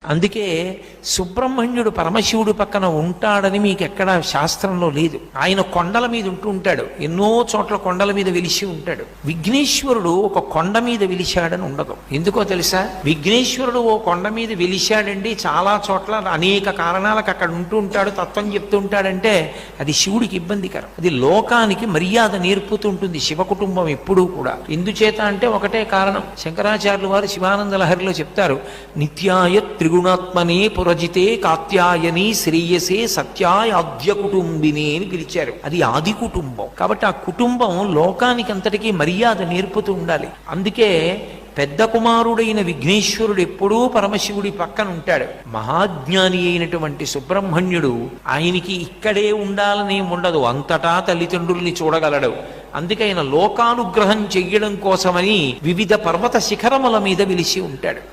అందుకే సుబ్రహ్మణ్యుడు పరమశివుడు పక్కన ఉంటాడని మీకు ఎక్కడ శాస్త్రంలో లేదు. ఆయన కొండల మీద ఉంటూ ఉంటాడు, ఎన్నో చోట్ల కొండల మీద వెలిసి ఉంటాడు. విఘ్నేశ్వరుడు ఒక కొండ మీద వెలిశాడని ఉండదు. ఎందుకో తెలుసా? విఘ్నేశ్వరుడు ఓ కొండ మీద వెలిశాడండి, చాలా చోట్ల అనేక కారణాలకు అక్కడ ఉంటూ ఉంటాడు, తత్వం చెప్తూ ఉంటాడంటే అది శివుడికి ఇబ్బందికరం. అది లోకానికి మర్యాద నేర్పుతూ ఉంటుంది శివ కుటుంబం ఎప్పుడూ కూడా. ఎందుచేత అంటే ఒకటే కారణం. శంకరాచార్యులు వారు శివానంద లహరిలో చెప్తారు, నిత్యాయ త్రిగుణాత్మనే పురజితే కాత్యాయని శ్రేయసే సత్యాయ ఆద్య కుటుంబిని అని పిలిచారు. అది ఆది కుటుంబం. కాబట్టి ఆ కుటుంబం లోకానికి అంతటికీ మర్యాద నేర్పుతూ ఉండాలి. అందుకే పెద్ద కుమారుడైన విఘ్నేశ్వరుడు ఎప్పుడూ పరమశివుడి పక్కన ఉంటాడు. మహాజ్ఞాని అయినటువంటి సుబ్రహ్మణ్యుడు ఆయనకి ఇక్కడే ఉండాలనే ఉండదు, అంతటా తల్లిదండ్రుల్ని చూడగలడు. అందుకే ఆయన లోకానుగ్రహం చెయ్యడం కోసమని వివిధ పర్వత శిఖరముల మీద వెలిసి ఉంటాడు.